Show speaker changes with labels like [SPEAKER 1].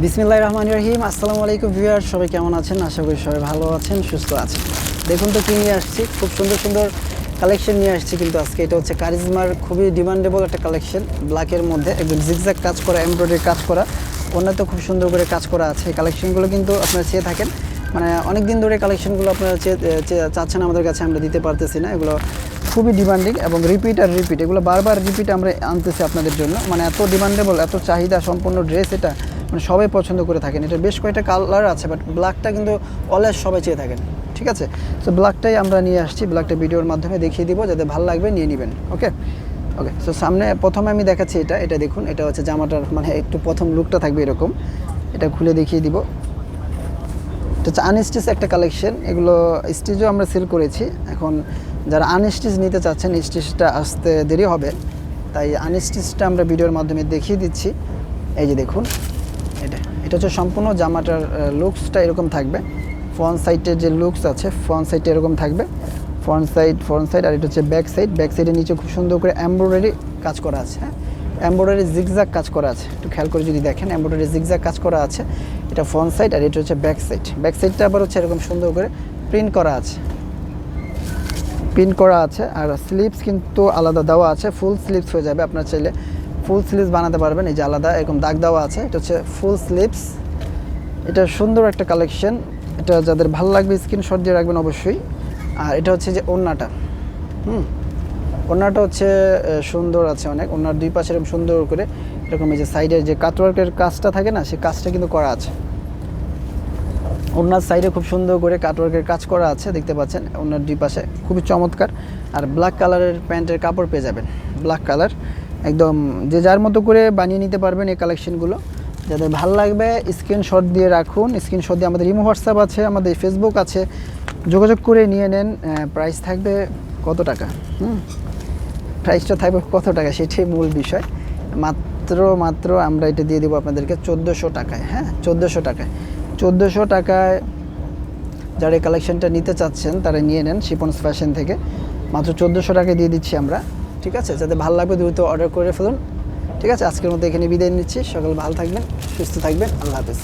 [SPEAKER 1] বিসমিল্লাহির রহমানির রহিম। আসসালামু আলাইকুম ভিউয়ার, সবাই কেমন আছেন? আশা করি সবাই ভালো আছেন, সুস্থ আছেন। দেখুন তো কি নিয়ে আসছি, খুব সুন্দর সুন্দর কালেকশন নিয়ে আসছি। কিন্তু আজকে এটা হচ্ছে কারিজমার খুবই ডিমান্ডেবল একটা কালেকশন, ব্ল্যাকের মধ্যে একদম জিগজ্যাগ কাজ করা, এমব্রয়ডারি কাজ করা, অন্যত খুব সুন্দর করে কাজ করা আছে। এই কালেকশনগুলো কিন্তু আপনারা চেয়ে থাকেন, মানে অনেক দিন ধরে কালেকশনগুলো আপনারা চাচ্ছেন আমাদের কাছে, আমরা দিতে পারতেছি না। এগুলো খুবই ডিমান্ডিং এবং রিপিট আর রিপিট, এগুলো বারবার রিপিট আমরা আনতেছি আপনাদের জন্য। মানে এত ডিমান্ডেবল, এত চাহিদা সম্পন্ন ড্রেস এটা, মানে সবাই পছন্দ করে থাকেন। এটা বেশ কয়েকটা কালার আছে, বাট ব্ল্যাকটা কিন্তু অলওয়েজ সবাই চেয়ে থাকেন, ঠিক আছে? সো ব্ল্যাকটাই আমরা নিয়ে আসছি, ব্ল্যাকটা ভিডিওর মাধ্যমে দেখিয়ে দিব, যাতে ভালো লাগবে নিয়ে নেবেন। ওকে ওকে সো সামনে প্রথমে আমি দেখাচ্ছি এটা দেখুন, এটা হচ্ছে জামাটার মানে একটু প্রথম লুকটা থাকবে এরকম। এটা খুলে দেখিয়ে দিব। এটা হচ্ছে আনস্টিচ একটা কালেকশন, এগুলো স্টিচও আমরা সেল করেছি। এখন যারা আনস্টিচ নিতে চাচ্ছেন, স্টিচটা আসতে দেরি হবে, তাই আনস্টিচটা আমরা ভিডিওর মাধ্যমে দেখিয়ে দিচ্ছি। এই যে দেখুন, এটা হচ্ছে সম্পূর্ণ জামাটার লুকসটা এরকম থাকবে। ফ্রন্ট সাইডের যে লুকস আছে, ফ্রন্ট সাইডটা এরকম থাকবে, ফ্রন্ট সাইড। আর এটা হচ্ছে ব্যাক সাইডের নিচে খুব সুন্দর করে এমব্রয়ডারি কাজ করা আছে। হ্যাঁ, এমব্রয়ডারি জিগজ্যাগ কাজ করা আছে, একটু খেয়াল করে যদি দেখেন, এমব্রয়ডারি জিগজ্যাগ কাজ করা আছে। এটা ফ্রন্ট সাইড, আর এটা হচ্ছে ব্যাক সাইডটা আবার হচ্ছে এরকম সুন্দর করে প্রিন্ট করা আছে। আর স্লিভস কিন্তু আলাদা দেওয়া আছে, ফুল স্লিভস হয়ে যাবে। আপনার চাইলে ফুল স্লিভস বানাতে পারবেন। এই যে আলাদা এরকম দাগ দেওয়া আছে, এটা হচ্ছে ফুল স্লিভস। এটা সুন্দর একটা কালেকশন, এটা যাদের ভালো লাগবে স্ক্রিনশট দিয়ে রাখবেন অবশ্যই। আর এটা হচ্ছে যে ওড়নাটা, ওড়নাটা হচ্ছে সুন্দর আছে অনেক। ওড়নার দুই পাশে এরকম সুন্দর করে এরকম এই যে সাইডের যে কাটওয়ার্কের কাজটা থাকে না, সেই কাজটা কিন্তু করা আছে। ওড়নার সাইডে খুব সুন্দর করে কাটওয়ার্কের কাজ করা আছে, দেখতে পাচ্ছেন। ওড়নার দুই পাশে খুবই চমৎকার। আর ব্ল্যাক কালারের প্যান্টের কাপড় পেয়ে যাবেন, ব্ল্যাক কালার একদম যে যার মতো করে বানিয়ে নিতে পারবেন। এই কালেকশনগুলো যাদের ভালো লাগবে স্ক্রিনশট দিয়ে রাখুন। স্ক্রিনশট দিয়ে আমাদের ইমো হোয়াটসঅ্যাপ আছে, আমাদের ফেসবুক আছে, যোগাযোগ করে নিয়ে নেন। প্রাইস থাকবে কত টাকা, প্রাইসটা থাকবে কত টাকা সেটাই মূল বিষয়। মাত্র আমরা এটা দিয়ে দেবো আপনাদেরকে 1400 টাকায়। হ্যাঁ, 1400 টাকায় যারা এই কালেকশনটা নিতে চাচ্ছেন তারা নিয়ে নেন শিপন্স ফ্যাশন থেকে। মাত্র 1400 টাকায় দিয়ে দিচ্ছি আমরা, ঠিক আছে? যাতে ভালো লাগবে দ্রুত অর্ডার করে ফেলুন, ঠিক আছে? আজকের মধ্যে এখানে বিদায় নিচ্ছি। সকাল ভালো থাকবেন, সুস্থ থাকবেন, আল্লাহ হাফেজ।